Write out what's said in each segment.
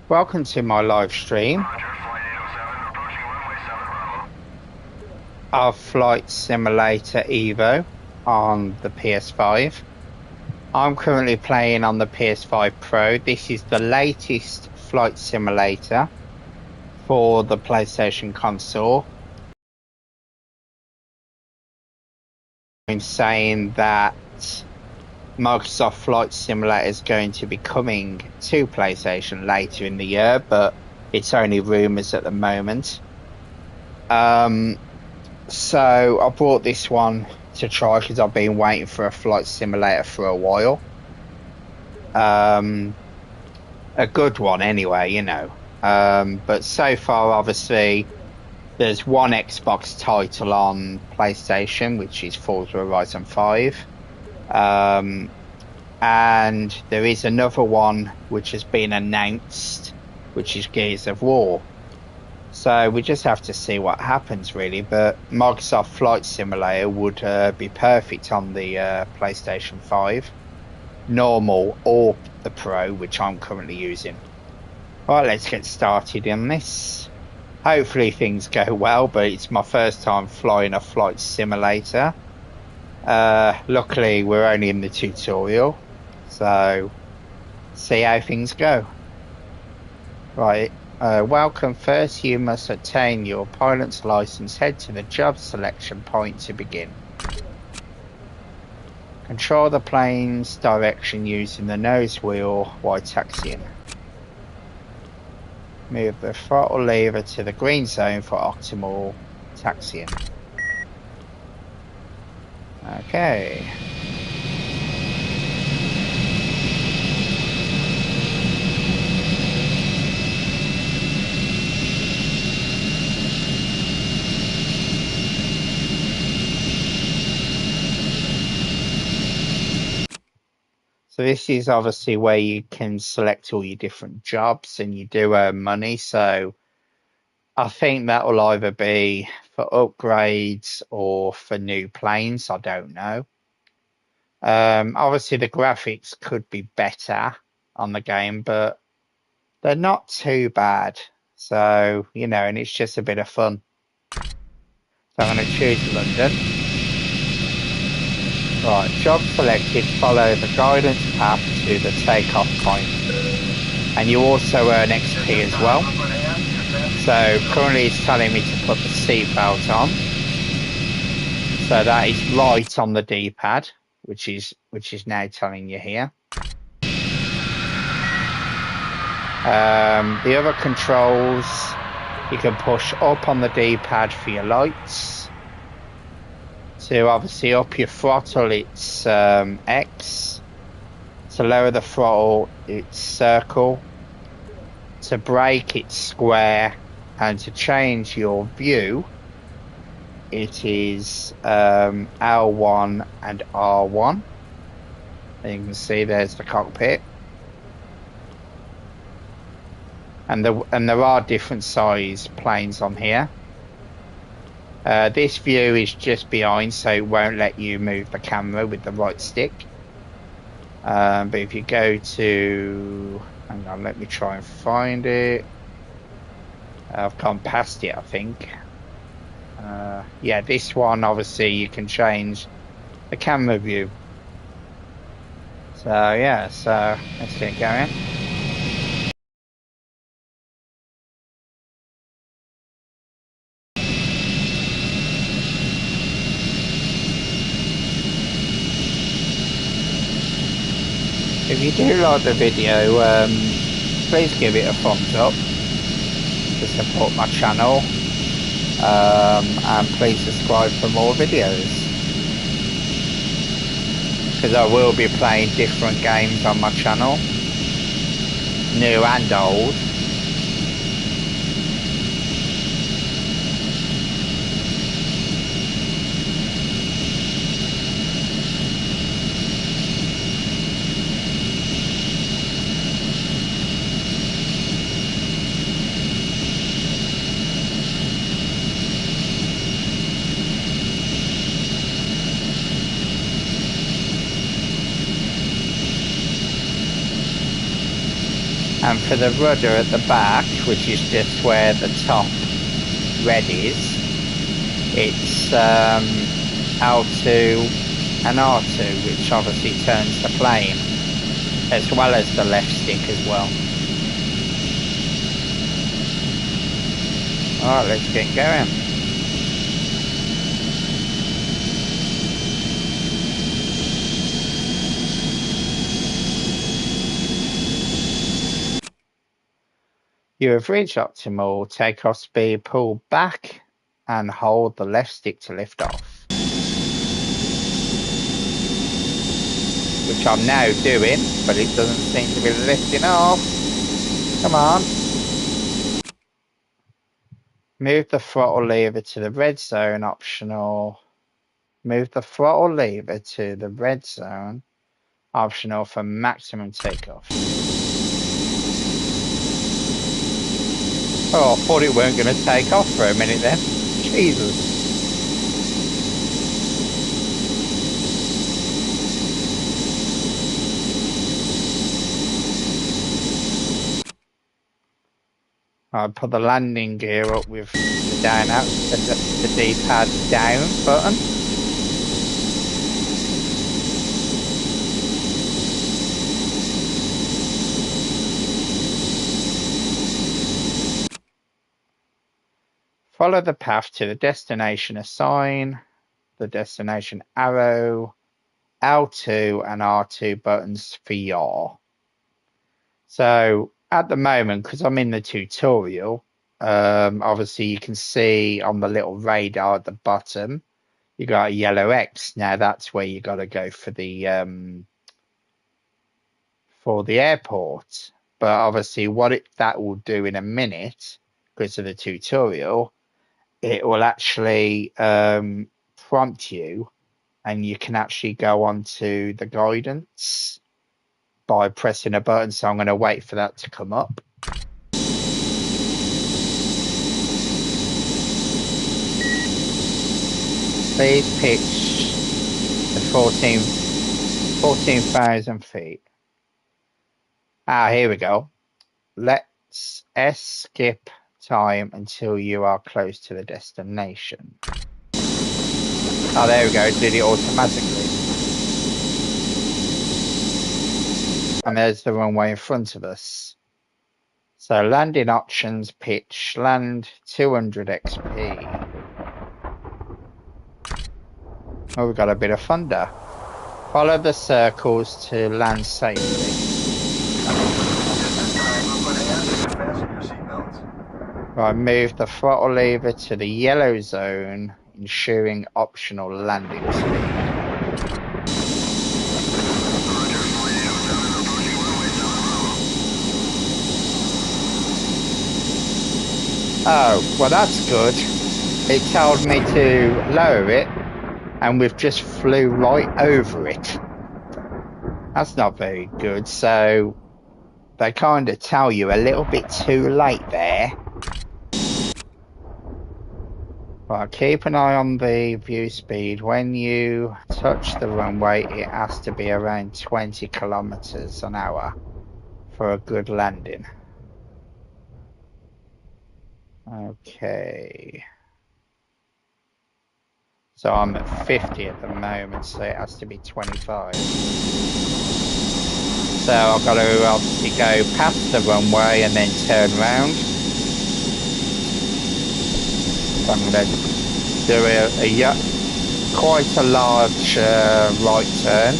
Welcome to my live stream of Flight Simulator Evo on the PS5. I'm currently playing on the PS5 Pro. This is the latest flight simulator for the PlayStation console. I'm saying that Microsoft Flight Simulator is going to be coming to PlayStation later in the year, but it's only rumours at the moment. So I brought this one to try because I've been waiting for a flight simulator for a while. A good one anyway, you know. But so far, obviously, there's one Xbox title on PlayStation, which is Forza Horizon 5. And there is another one which has been announced, which is Gears of War. So we just have to see what happens, really. But Microsoft Flight Simulator would be perfect on the PlayStation 5, normal or the Pro, which I'm currently using. Right, let's get started in this. Hopefully things go well, but it's my first time flying a flight simulator. Luckily, we're only in the tutorial, so see how things go. Right. Welcome. First, you must obtain your pilot's license. Head to the job selection point to begin. Control the plane's direction using the nose wheel while taxiing. Move the throttle lever to the green zone for optimal taxiing. Okay. So this is obviously where you can select all your different jobs and you do earn money. So I think that will either be for upgrades or for new planes. I don't know. Obviously the graphics could be better on the game, but they're not too bad. So, you know, and it's just a bit of fun. So I'm going to choose London. Right, job selected, follow the guidance path to the takeoff point. And you also earn XP as well. So currently it's telling me to put the seatbelt on. So that is right on the D-pad, which is now telling you here. The other controls, you can push up on the D-pad for your lights. To obviously up your throttle, it's X. To lower the throttle, it's circle. To brake, it's square. And to change your view, it is L1 and R1. And you can see there's the cockpit. And there are different size planes on here. This view is just behind, so it won't let you move the camera with the right stick. But if you go to... Hang on, let me try and find it. I've gone past it, I think. Yeah, this one, obviously, you can change the camera view. So, yeah, so let's get going. If you do like the video, please give it a thumbs up to support my channel, and please subscribe for more videos, because I will be playing different games on my channel, new and old. And for the rudder at the back, which is just where the top red is, it's L2 and R2, which obviously turns the plane, as well as the left stick as well. Alright, let's get going. You have reached optimal takeoff speed. Pull back and hold the left stick to lift off. Which I'm now doing, but it doesn't seem to be lifting off. Come on. Move the throttle lever to the red zone, optional. Move the throttle lever to the red zone, optional for maximum takeoff. Oh, I thought it weren't going to take off for a minute then. Jesus. I put the landing gear up with the down out, the D-pad down button. Follow the path to the destination, assign the destination arrow, L2 and R2 buttons for yaw. So at the moment, because I'm in the tutorial, obviously you can see on the little radar at the bottom, you got a yellow X. Now that's where you got to go for the airport. But obviously what that will do in a minute, because of the tutorial, it will actually prompt you, and you can actually go on to the guidance by pressing a button. So I'm going to wait for that to come up. Please pitch to 14,000 feet. Here we go. Let's skip time until you are close to the destination. Oh, there we go. It did it automatically. And there's the runway in front of us. So landing options, pitch, land 200 XP. Oh, we've got a bit of thunder. Follow the circles to land safely. Right, move the throttle lever to the yellow zone, ensuring optional landing speed. Oh, well that's good. It told me to lower it, and we've just flew right over it. That's not very good. So they kind of tell you a little bit too late there. Right, keep an eye on the view speed. When you touch the runway, it has to be around 20 kilometers an hour for a good landing. Okay. So I'm at 50 at the moment, so it has to be 25. So I've got to obviously go past the runway and then turn round. So I'm going to do quite a large right turn,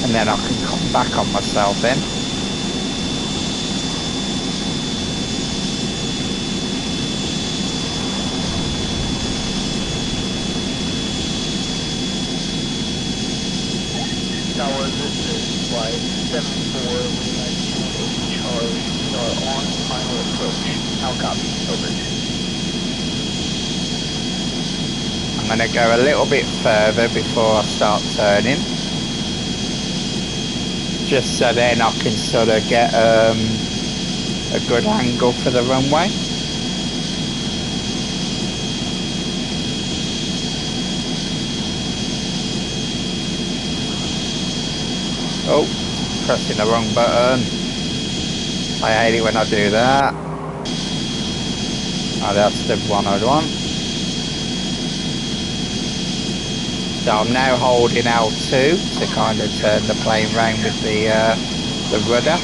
and then I can come back on myself then. Tower, this is flight 74 Lima 28 Charlie. We are on final approach. How copy? Over. I'm going to go a little bit further before I start turning, just so then I can sort of get a good angle for the runway. Oh, pressing the wrong button. I hate it when I do that. Oh, that's the one I'd want. So I'm now holding L2 to kind of turn the plane round with the rudder.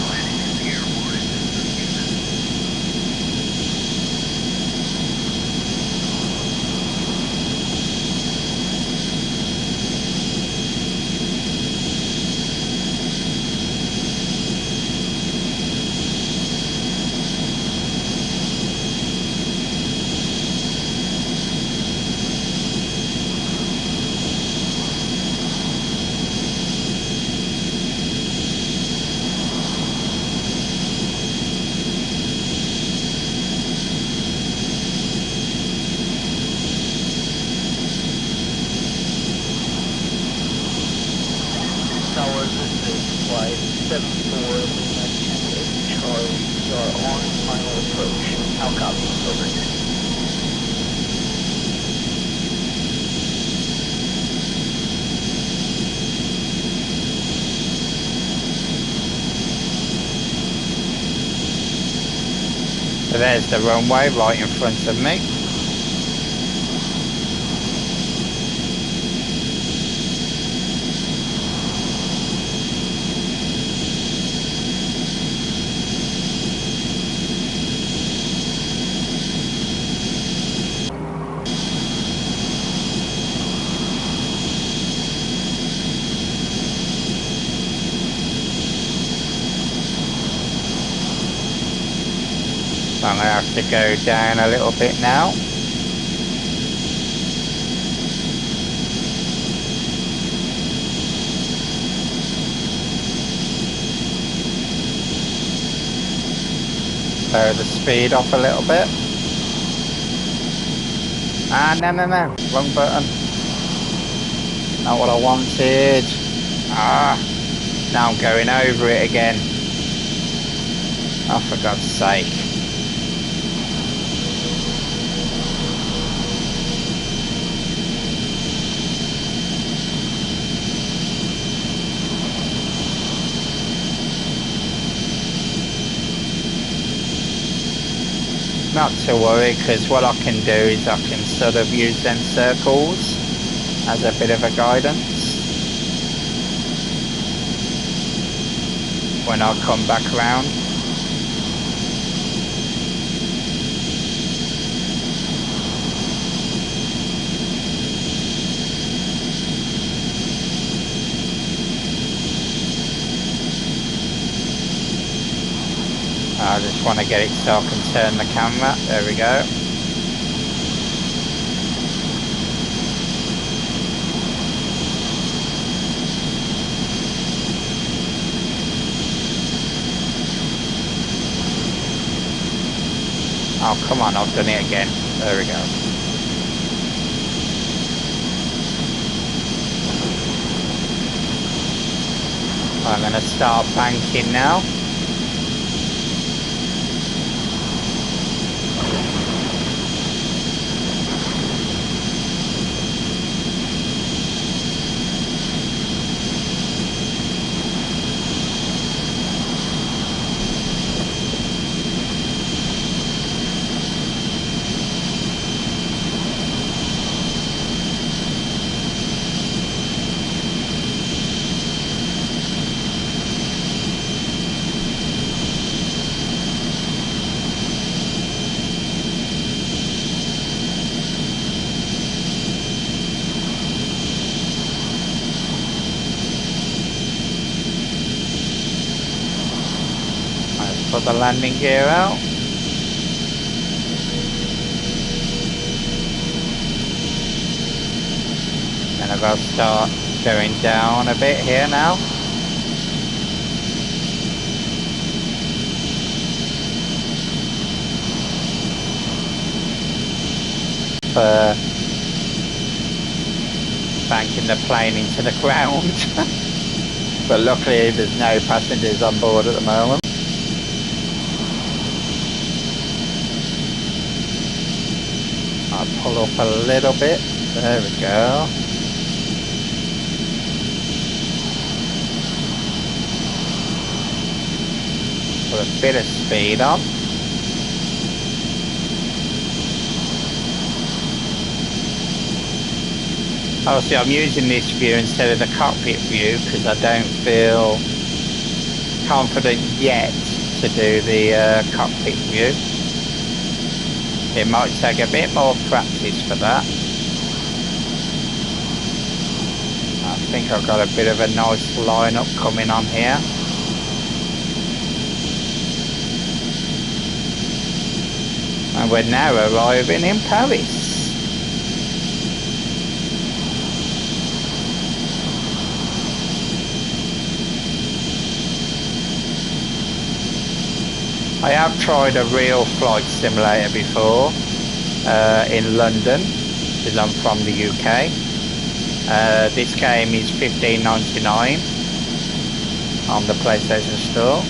Tower, this is flight 74 Lima 28 Charlie. We are on final approach. How copy? Over. So there's the runway right in front of me. So I'm going to have to go down a little bit now. Lower the speed off a little bit. Ah, no, wrong button. Not what I wanted. Ah, now I'm going over it again. Oh, for God's sake. Not to worry, because what I can do is I can sort of use them circles as a bit of a guidance when I come back around. I just want to get it so I can turn the camera. There we go. Oh, come on, I've done it again. There we go. I'm going to start banking now. Put the landing gear out. And if I'll start going down a bit here now. For banking the plane into the ground. But luckily there's no passengers on board at the moment. I'll pull up a little bit. There we go. put a bit of speed on. Obviously, I'm using this view instead of the cockpit view because I don't feel confident yet to do the cockpit view. It might take a bit more practice for that. I think I've got a bit of a nice lineup coming on here. And we're now arriving in Paris. I have tried a real flight simulator before in London, because I'm from the UK. This game is $15.99 on the PlayStation Store.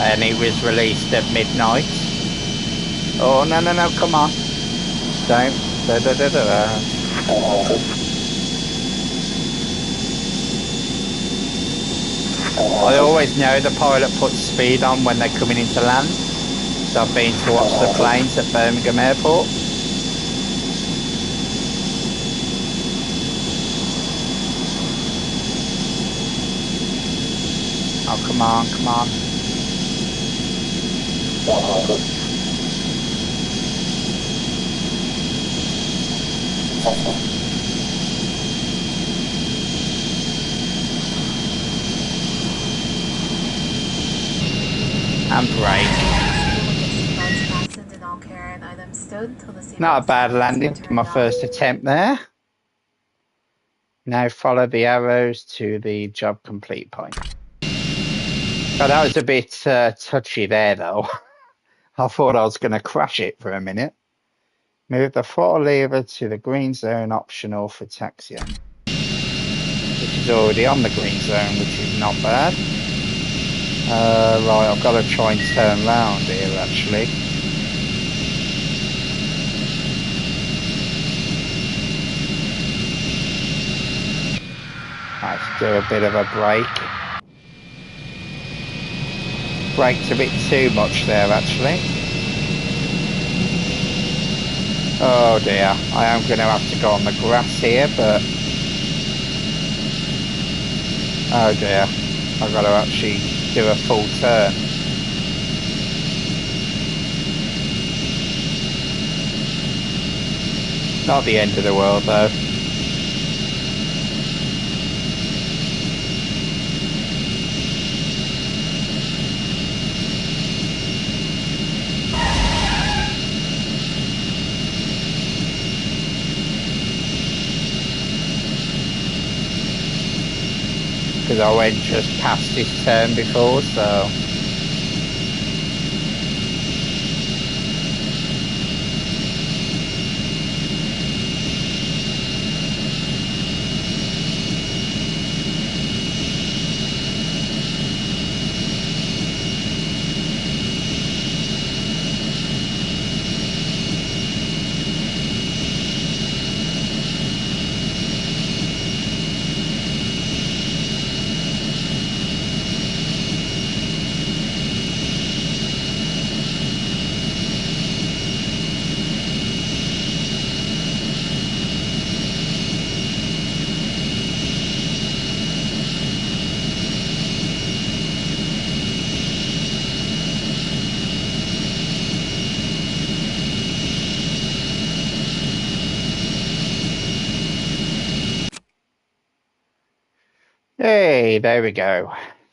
And it was released at midnight. Oh, no, no, no, come on. Don't. I always know the pilot puts speed on when they're coming into land. So I've been to watch the planes at Birmingham Airport. Oh, come on, come on. And brake. Not a bad landing for my first attempt there. Now follow the arrows to the job complete point. Oh, that was a bit touchy there though. I thought I was going to crash it for a minute. Move the throttle lever to the green zone optional for taxiing. Which is already on the green zone, which is not bad. Right, I've got to try and turn round here actually. Let's do a bit of a brake. Braked a bit too much there actually. Oh dear, I am going to have to go on the grass here, but oh dear, I've got to actually do a full turn. Not the end of the world though. Because I went just past this turn before, so hey, there we go.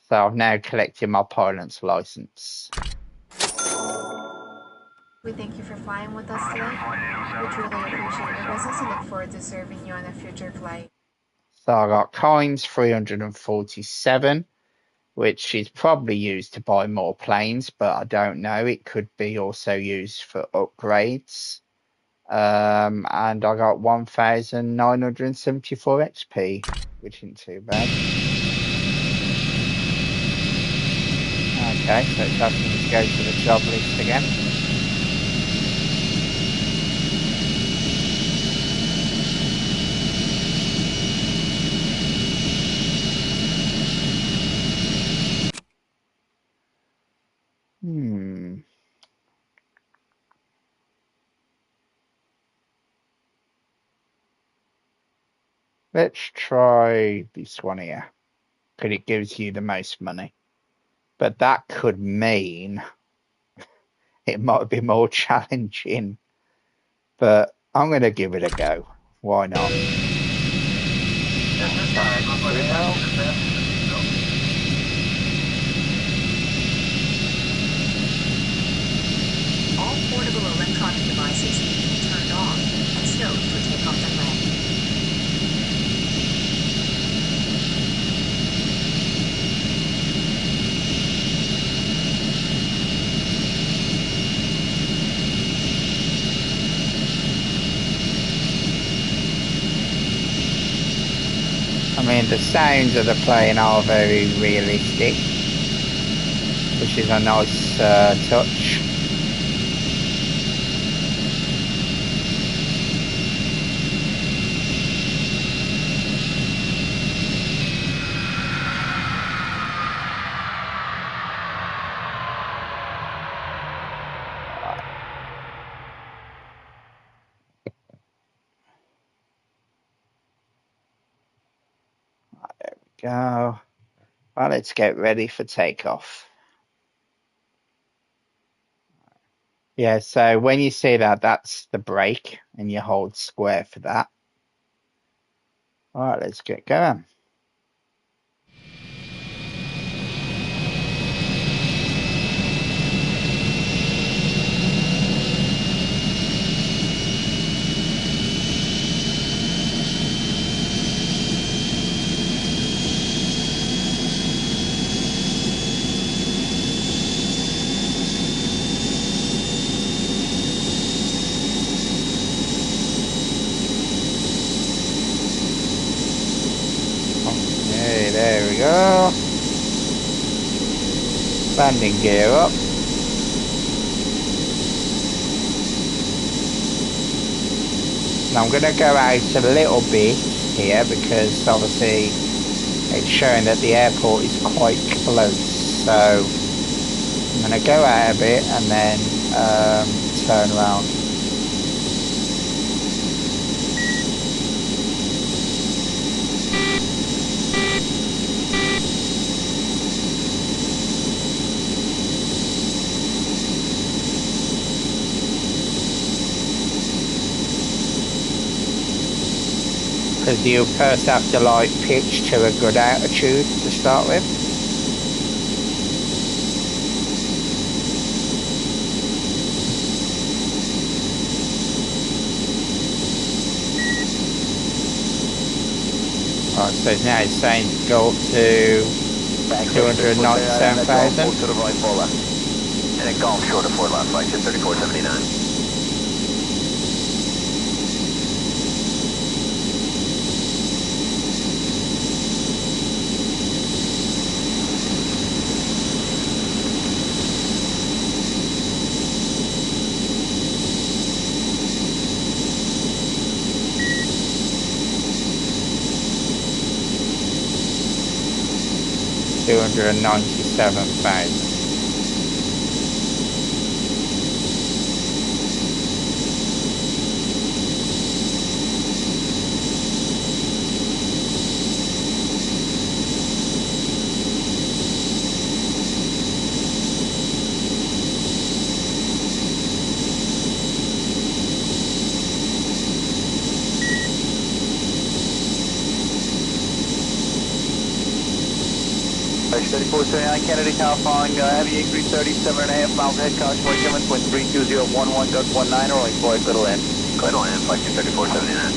So I've now collected my pilot's license. We thank you for flying with us today. We truly appreciate your business and look forward to serving you on a future flight. So I got coins 347, which is probably used to buy more planes, but I don't know. It could be also used for upgrades. And I got 1,974 XP, which isn't too bad. Okay, so it's asking me to go to the job list again. Let's try this one here, because it gives you the most money. But that could mean it might be more challenging. But I'm going to give it a go. Why not? All portable electronic devices need to be turned on and stowed for takeoff and landing. I mean, the sounds of the plane are very realistic, which is a nice touch. Go. Well, let's get ready for takeoff. Yeah, so when you see that, that's the brake, and you hold square for that. All right, let's get going. Okay, there we go. Landing gear up. Now I'm going to go out a little bit here because obviously it's showing that the airport is quite close. So I'm going to go out a bit and then turn around. Because you first have to like pitch to a good altitude to start with. Alright, so now it's saying go up to 297,000. To the right, 4 left. And then golf short of 4 left, flight 3479. 297,000. Flight 3479 Kennedy Tower following heavy increase 37.5 miles ahead, caution weight coming, wind 32011, gust 19, rolling forward, good to land. Good to land, flight 3479.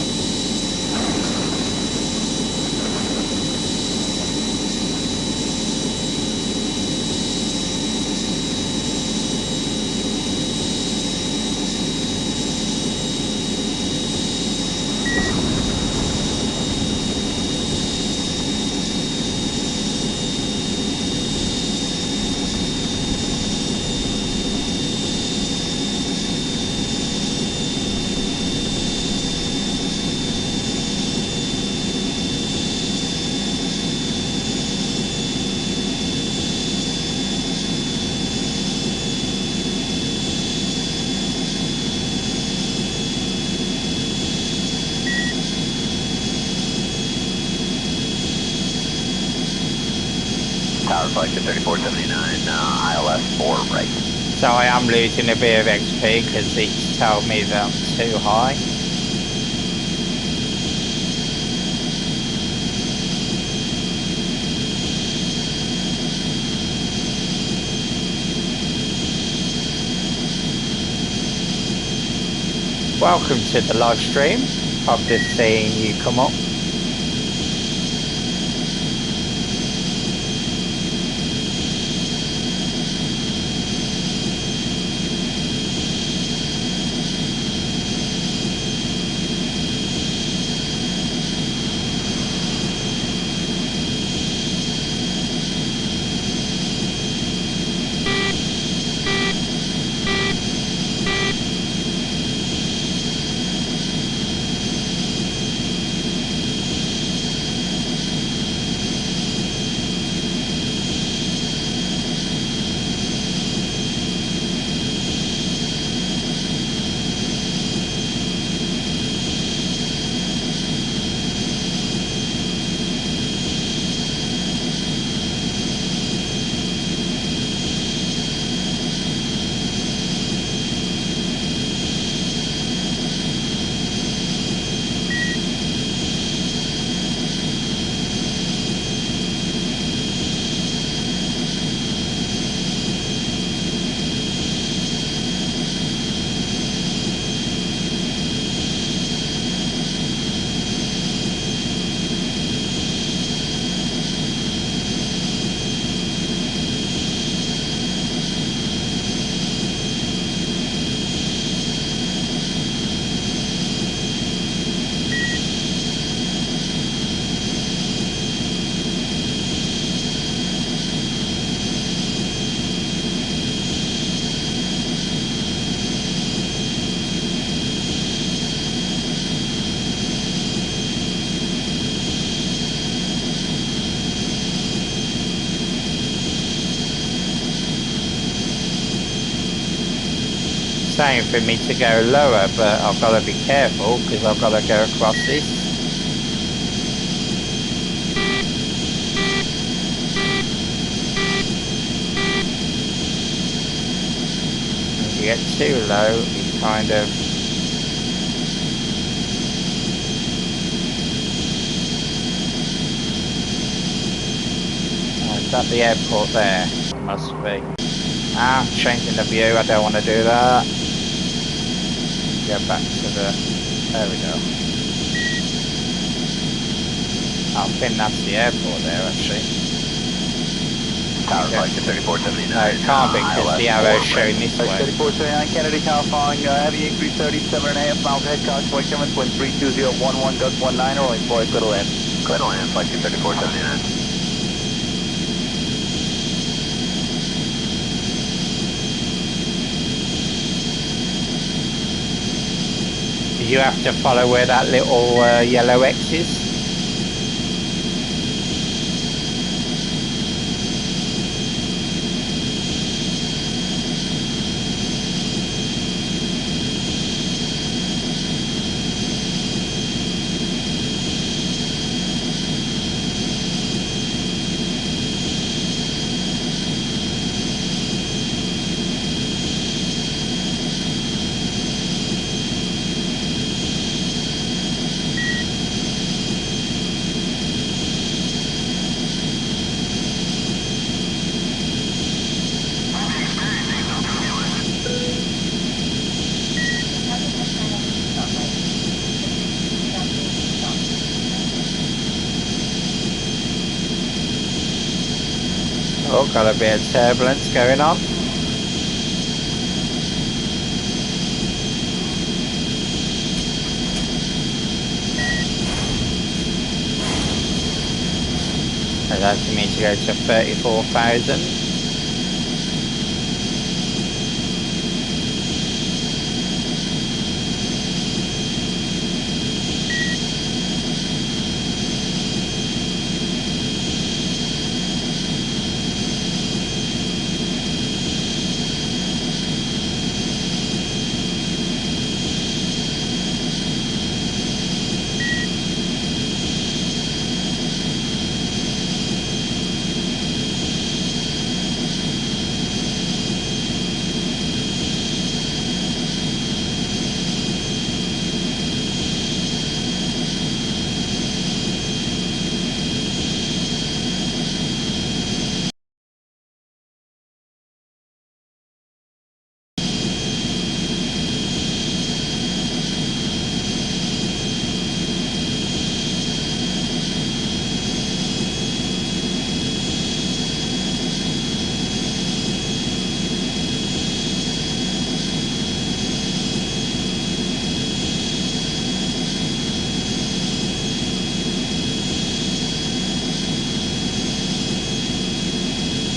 flight to 3479, ILS 4 right. So I am losing a bit of XP because it's told me that I'm too high. Welcome to the live stream. I've just seen you come up. Saying for me to go lower, but I've got to be careful because I've got to go across this. If you get too low, it kind of... Oh, is that the airport there? It must be. Ah, changing the view, I don't want to do that. Go back to the... There we go. I think that's the airport there, actually. Tower flight to 3479. No, it can't be because the arrow's showing this way. 3479 Kennedy, Tower following heavy increase 37.5 miles ahead, caution white German, wind 32011, gust 19, rolling 4, clear to land. Clear to land, flight to 3479. You have to follow where that little yellow X is. Oh, got a bit of turbulence going on. That's me to go to 34,000.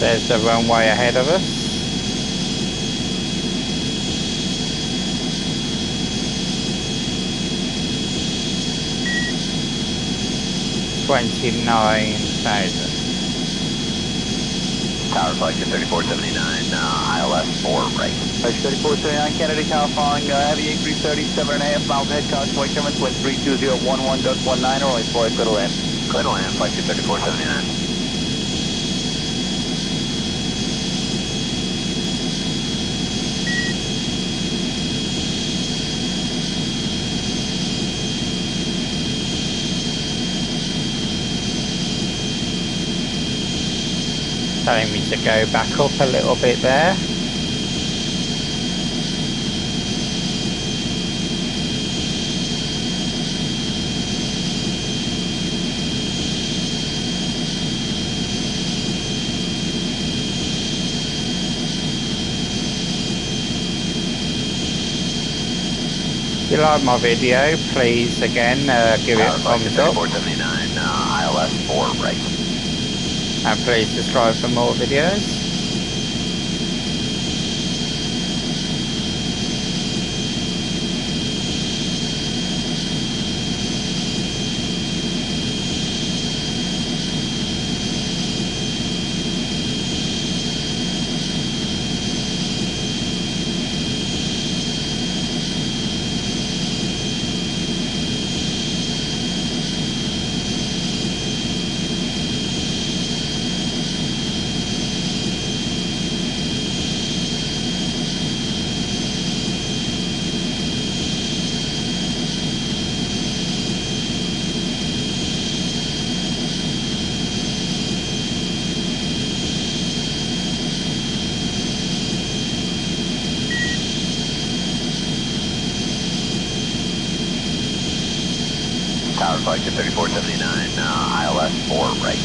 There's the runway ahead of us. 29,000. Tower flight to 3479, ILS 4 right. Flight 3479, Kennedy Tower following heavy increase 37.5 miles ahead, caution wake German, wind 32011.19, rolling forward, clear to land. Clear to land, flight to 3479. Telling me to go back up a little bit there. If you like my video, please again give it a thumbs up. 479, ILS 4 right. And please subscribe for more videos. Tower flight to 3479, ILS 4 right.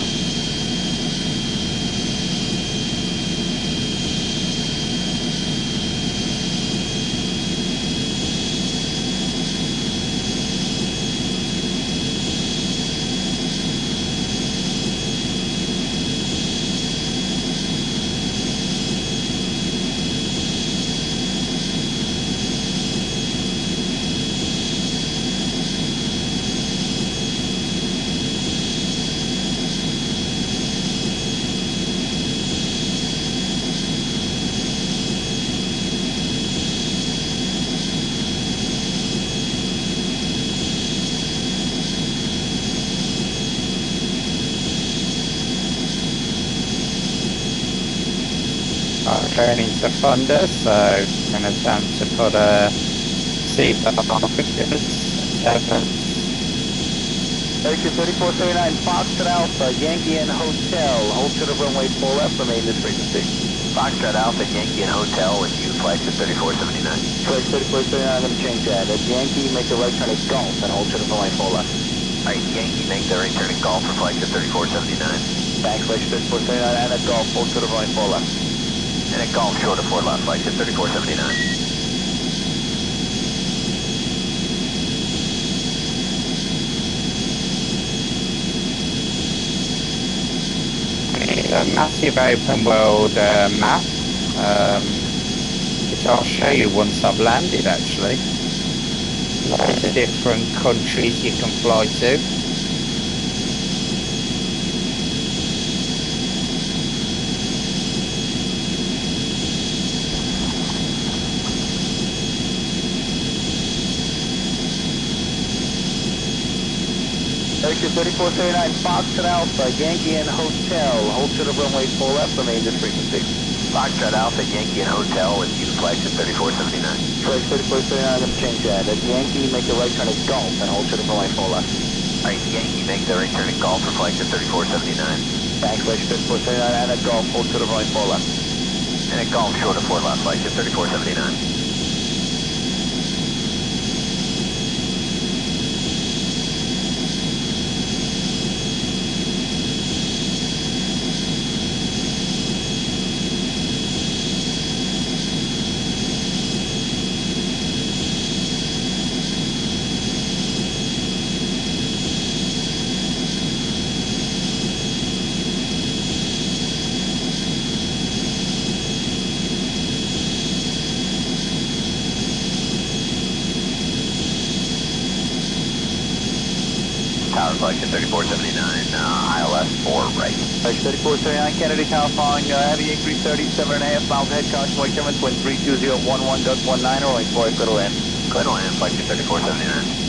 Going into thunder, so I'm going to attempt to put a seatbelt on because 7. American 3479, Foxtrot Alpha, Yankee and Hotel. Hold to the runway 4 left, remain this frequency. Foxtrot Alpha, Yankee and Hotel, with you, flight to 3479. Flight 3479, I'm going to change that. At Yankee, make the right turn at Golf and hold to the runway 4 left. Alright, Yankee, make the right turn at Golf for flight to 3479. Thanks, flight 3479, and at Golf, hold to the runway 4 left. And at Golf, short of 4 left, flight to 3479. A massive open world map, which I'll show you once I've landed actually. Loads of different countries you can fly to. American 3479, Foxtrot Alpha, Yankee and Hotel. Hold to the runway 4 left, remain this frequency. Foxtrot Alpha, Yankee and Hotel, with you, flight to 3479. Flight 3479, I'm going to change that. At Yankee, make the right turn at Golf and hold to the runway 4 left. Alright, Yankee, make the right turn at Golf for flight to 3479. Thanks, flight 3479, and at Golf, hold to the runway 4 left. And at Golf, short of 4 left, flight to 3479. Tower flight to 3479, ILS 4 right. Flight 3479 Kennedy Tower following heavy increase 37.5 miles ahead, caution wake Germans, wind 32011.19, rolling 4, clear to land. Clear to land, flight to 3479.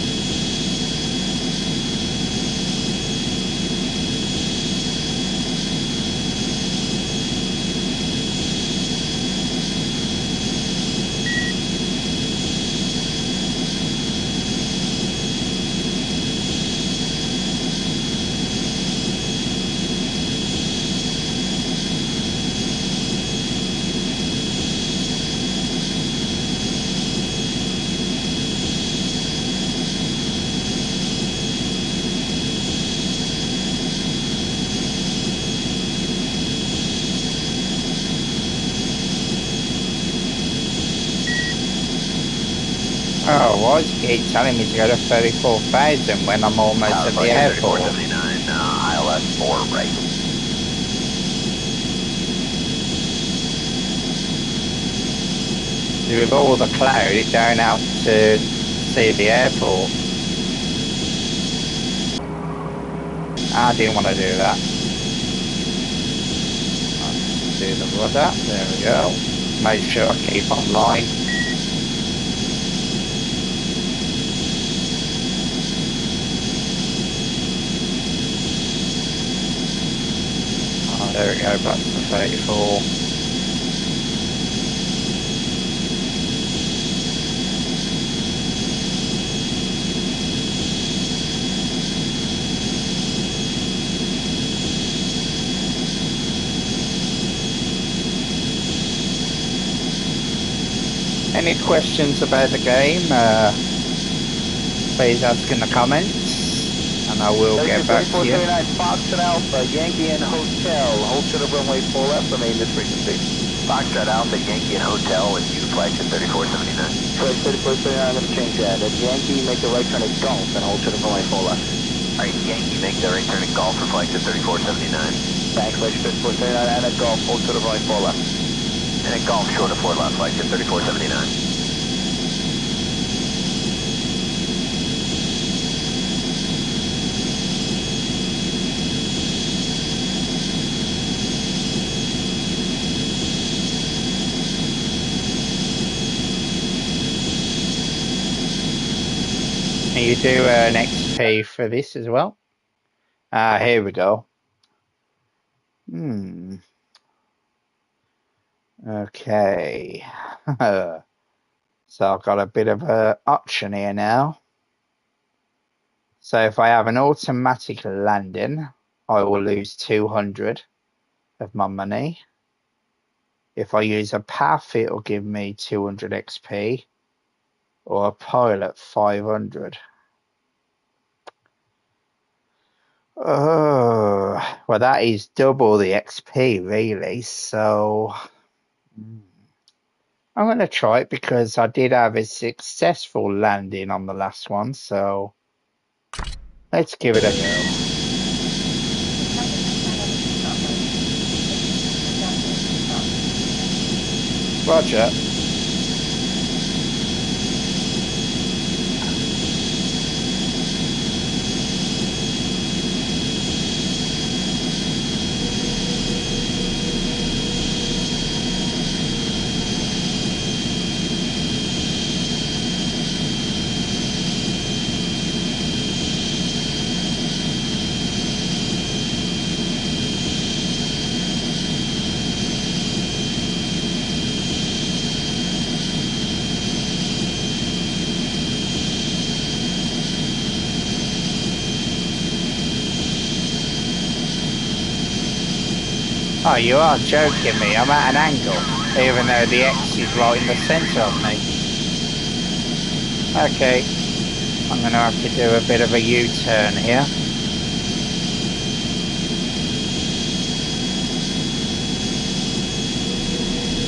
Oh, why does it keep telling me to go to 34,000 when I'm almost Tower at the flight to airport? 3479, ILS 4 right. With all the cloud, it don't help to see the airport. I didn't want to do that. Let's do the rudder. There we go. Make sure I keep online. Oh, there we go. Back to 34. Any questions about the game? Please ask in the comments, and I will get back to you. 3479 Foxtrot Alpha, Yankee and Hotel, hold short of runway 4 left, remain this frequency. Foxtrot Alpha, Yankee and Hotel, with you to flight to 3479. Flight 3479, I'm going to change that. At Yankee, make the right turn at Golf and hold short of runway 4 left. Alright, Yankee, make the right turn at Golf for flight to 3479. Thanks, flight 3479, and at Golf, hold short of runway 4 left. And at Golf, short of 4 left, flight to 3479. You do an XP for this as well. Here we go. Okay. So I've got a bit of an option here now. So if I have an automatic landing, I will lose 200 of my money. If I use a path, it'll give me 200 XP, or a pilot 500. Oh, well, that is double the XP, really. So I'm going to try it because I did have a successful landing on the last one. So let's give it a go. Roger. Oh, you are joking me. I'm at an angle, even though the X is right in the center of me. Okay, I'm going to have to do a bit of a U-turn here.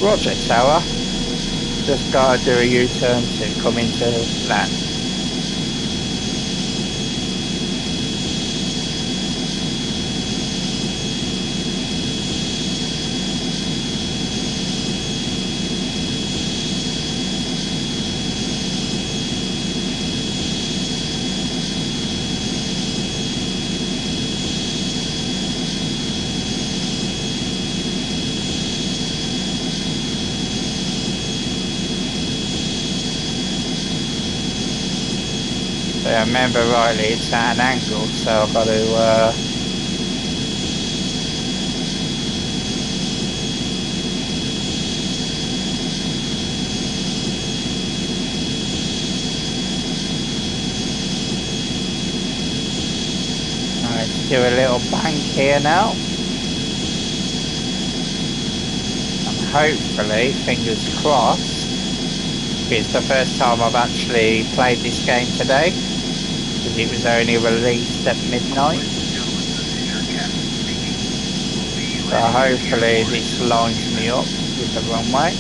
Roger, tower. Just got to do a U-turn to come into land. If I remember rightly, it's at an angle, so I've got to let's do a little bank here now. And hopefully, fingers crossed, it's the first time I've actually played this game today, because it was only released at midnight. So hopefully this lines me up with the runway.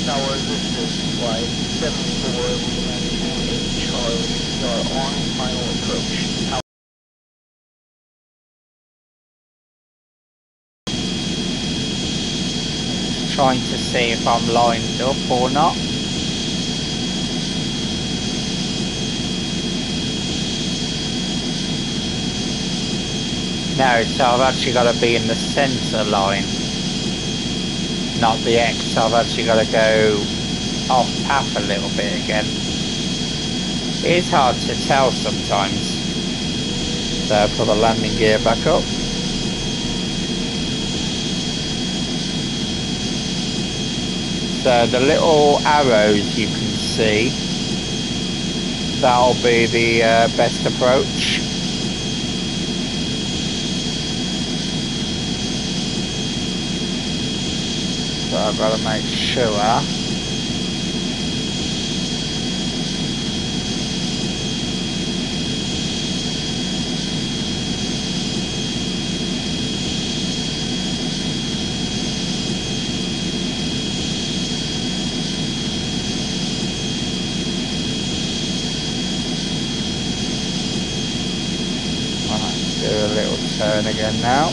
Tower, this is flight 74, Lima 28 Charlie. We are on final approach. Just trying to see if I'm lined up or not. No, so I've actually got to be in the centre line, not the X. I've actually got to go off path a little bit again. It is hard to tell sometimes. So put the landing gear back up. So the little arrows you can see, that'll be the best approach. So I've got to make sure. Do a little turn again now.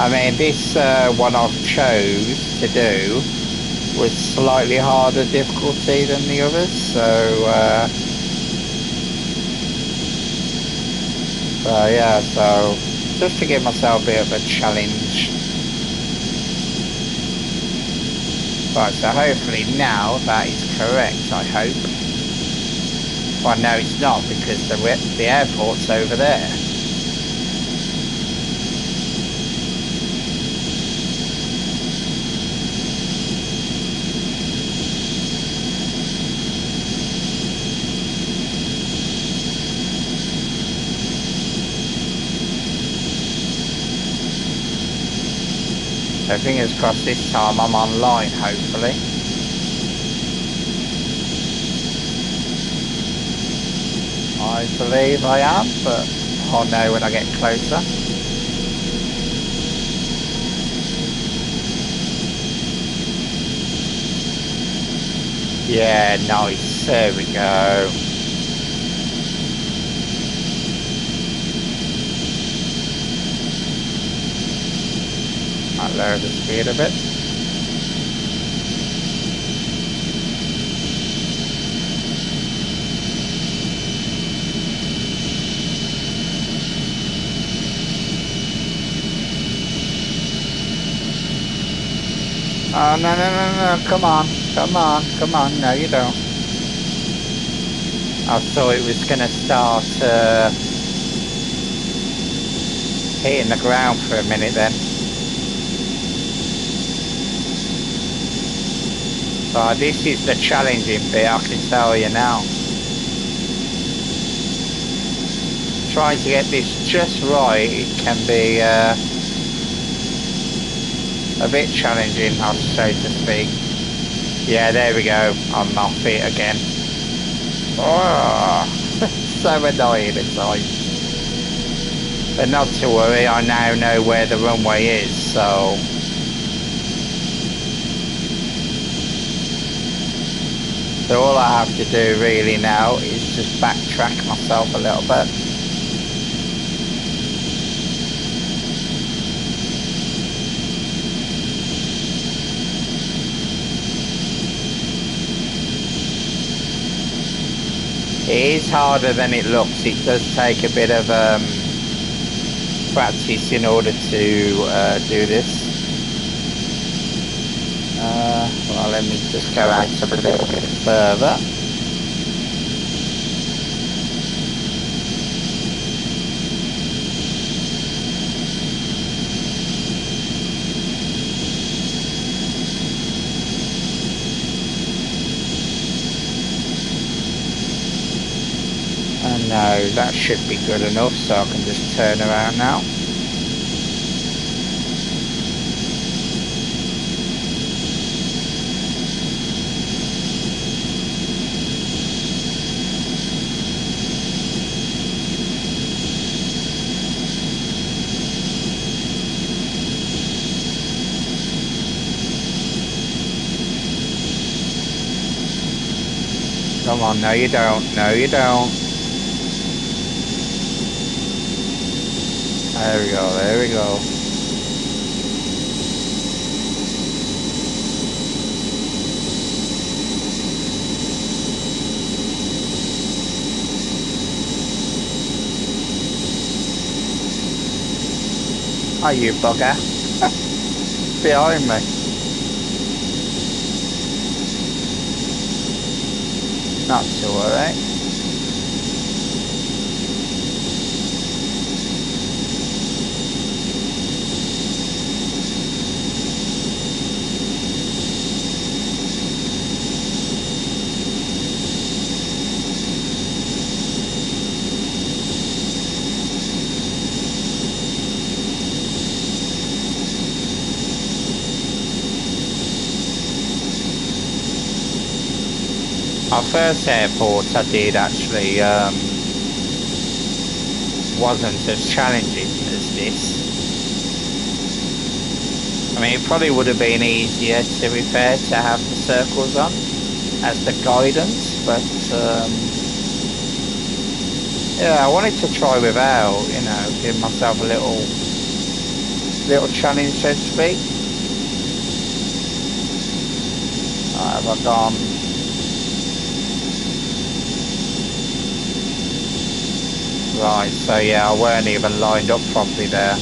I mean, this one I've chose to do was slightly harder difficulty than the others, so yeah, so just to give myself a bit of a challenge. Right, so hopefully now that is correct, I hope. Well, no, it's not, because the airport's over there. So fingers crossed this time I'm online, hopefully. I believe I am, but I'll know when I get closer. Yeah, nice. There we go. I'll lower the speed a bit. Oh, no, come on, no you don't. I thought it was going to start hitting the ground for a minute then. Oh, this is the challenging bit, I can tell you now. Trying to get this just right, it can be a bit challenging, so to speak. Yeah, there we go. I'm off it again. Oh, so annoying at times. But not to worry, I now know where the runway is, so... So all I have to do really now is just backtrack myself a little bit. It is harder than it looks. It does take a bit of practice in order to do this. Well, let me just go out a little bit further. And no, that should be good enough, so I can just turn around now. Come on, no you don't, no you don't. There we go, there we go. Oh, you bugger. Behind me. Not to worry. Our first airport I did actually wasn't as challenging as this. I mean, it probably would have been easier, to be fair, to have the circles on as the guidance, but yeah, I wanted to try without, you know, give myself a little challenge, so to speak. Have I gone? Right, so yeah, I weren't even lined up properly there.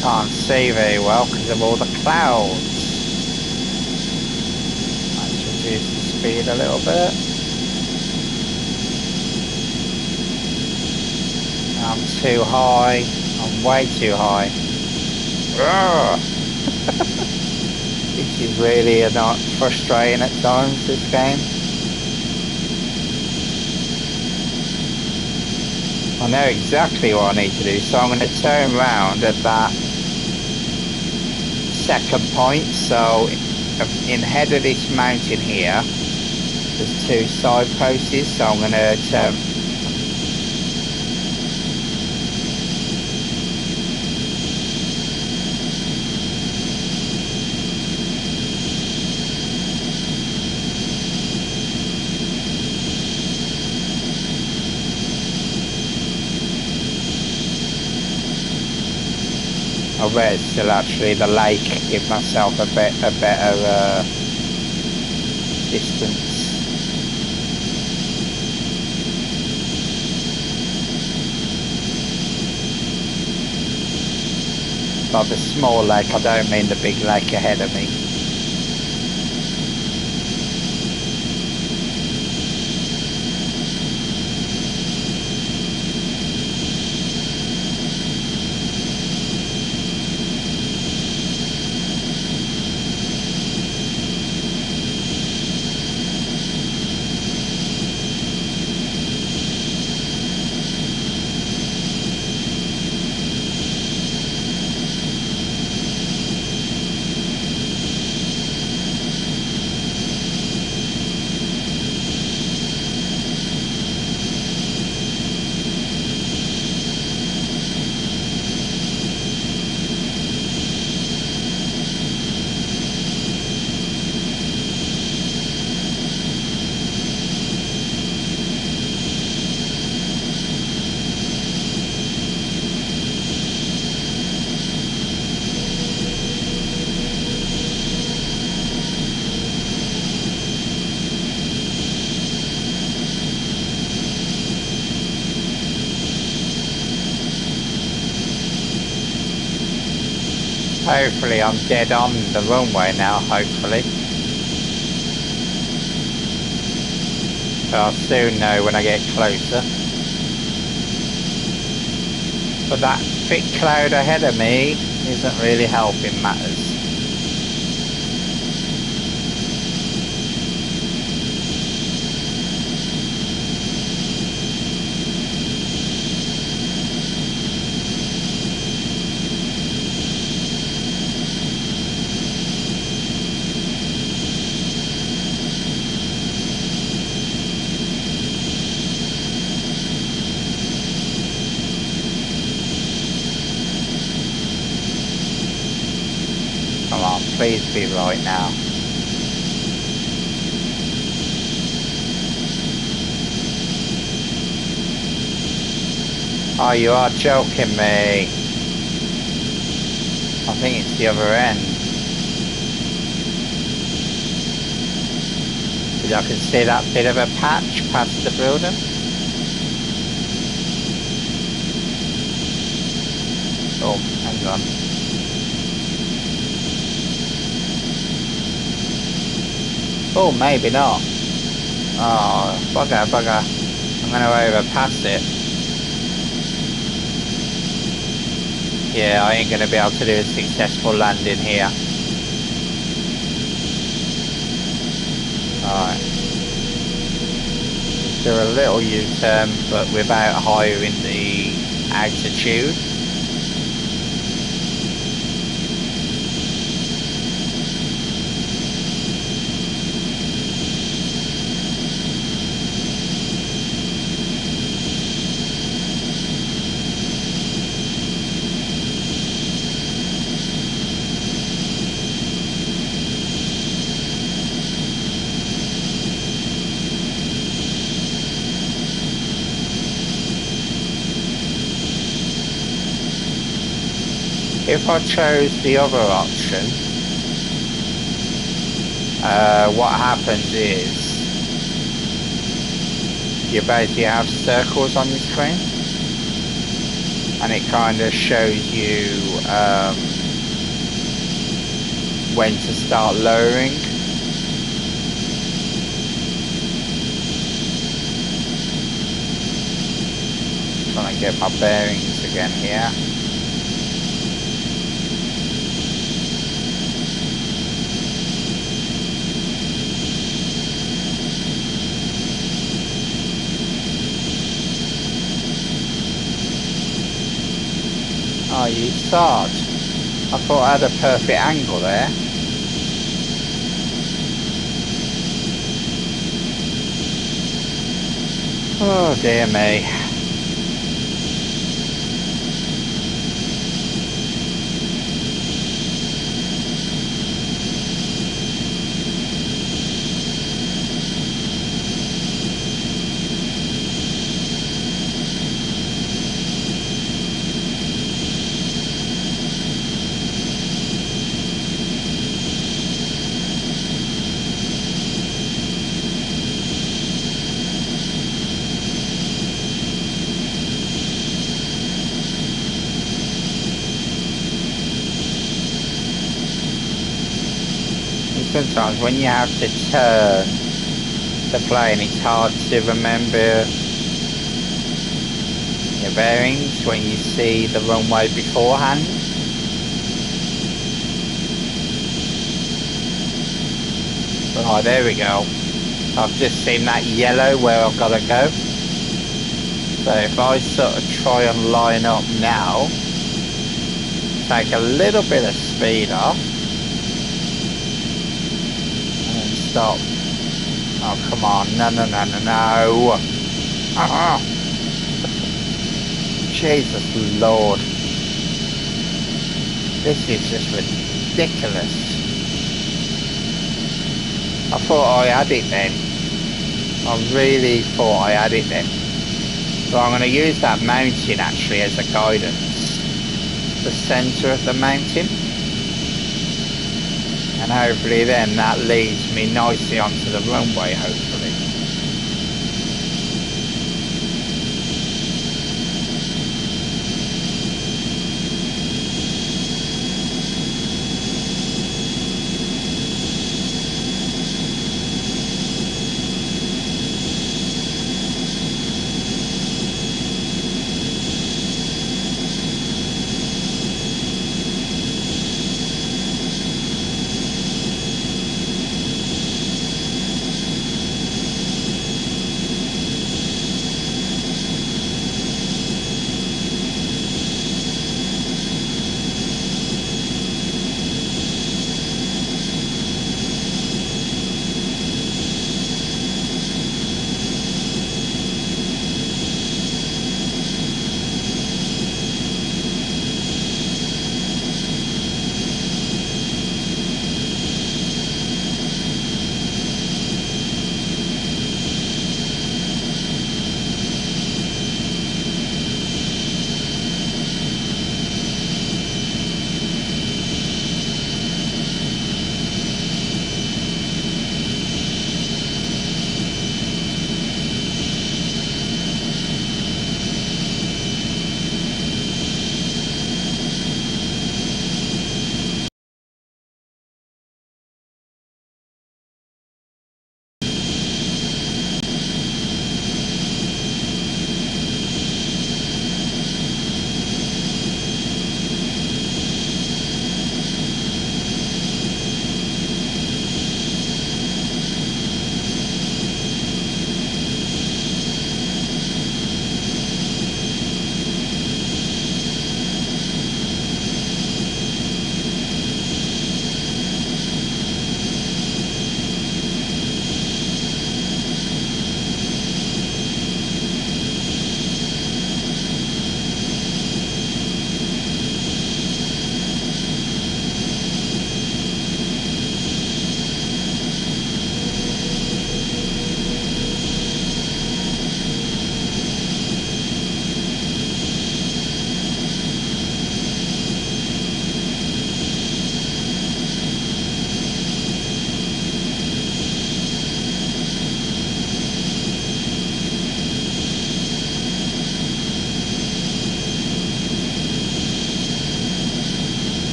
Can't see very well because of all the clouds. Let's reduce the speed a little bit. I'm too high. I'm way too high. This is really not frustrating at times, this game. I know exactly what I need to do, so I'm going to turn around at that second point. So in head of this mountain here, there's two side posts, so I'm going to turn. I bet still actually the lake give myself a better distance. By the small lake, I don't mean the big lake ahead of me. Hopefully I'm dead on the runway now, hopefully. I'll soon know when I get closer. But that thick cloud ahead of me isn't really helping matters. Come on, please be right now. Oh, you are joking me. I think it's the other end. I can see that bit of a patch past the building. Oh, hang on. Oh, maybe not. Oh, bugger, bugger. I'm going to overpass it. Yeah, I ain't going to be able to do a successful landing here. Alright. Do a little U-turn, but without hiring the altitude. If I chose the other option, what happens is you basically have circles on your screen, and it kind of shows you when to start lowering. Just trying to get my bearings again here. Oh, you start. I thought I had a perfect angle there. Oh dear me. Sometimes when you have to turn the plane, it's hard to remember your bearings when you see the runway beforehand. Right, there we go. I've just seen that yellow where I've got to go. So if I sort of try and line up now, take a little bit of speed off, and stop. Oh, come on. No, no, no, no, no. Jesus Lord. This is just ridiculous. I thought I had it then. I really thought I had it then. So I'm going to use that mountain actually as a guidance. The centre of the mountain. And hopefully then that leads me nicely onto the runway, hopefully.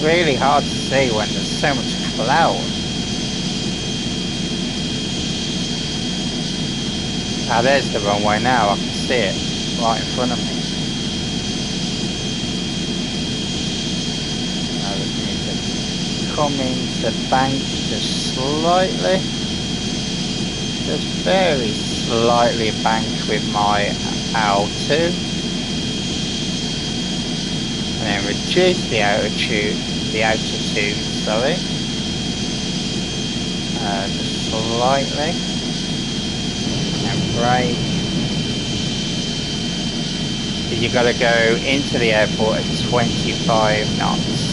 really hard to see when there's so much cloud. Ah, there's the runway now. I can see it right in front of me. Now we need to come into bank just slightly. Just very slightly bank with my L2. And then reduce the altitude, sorry. Just slightly. And brake. You got to go into the airport at 25 knots.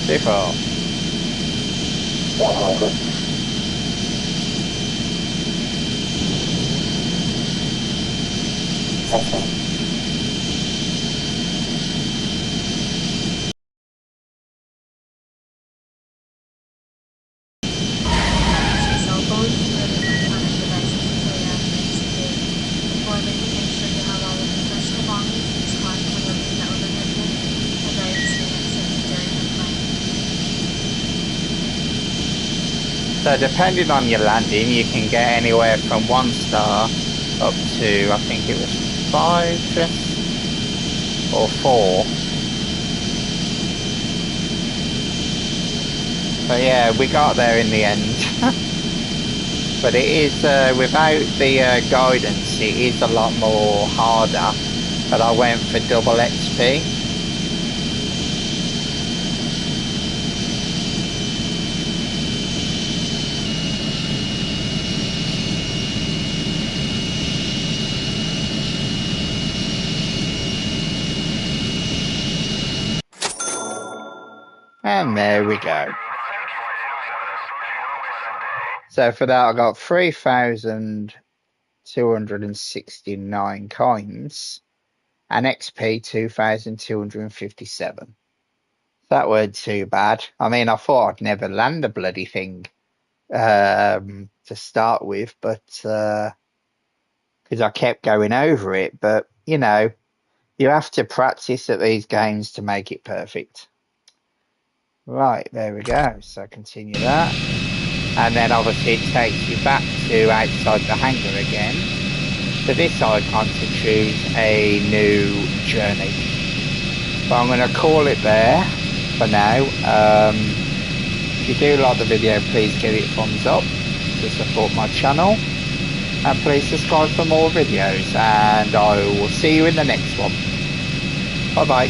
Too far. 100. Cell phone or electronic devices until you have things to do. Before leaving, make sure you have all of your personal belongings in this car when you leave the overhead bin and ready to stay accepted during the flight. So depending on your landing, you can get anywhere from 1 star up to, I think it was 5 just, or 4. But yeah, we got there in the end. But it is, without the guidance, it is a lot more harder. But I went for double XP. And there we go. So for that, I got 3,269 coins and XP 2,257. That weren't too bad. I mean, I thought I'd never land a bloody thing to start with, but because I kept going over it. But, you know, you have to practice at these games to make it perfect. Right, there we go. So continue that. And then obviously it takes you back to outside the hangar again to this icon to choose a new journey. But I'm going to call it there for now. If you do like the video, please give it a thumbs up to support my channel. And please subscribe for more videos. And I will see you in the next one. Bye bye.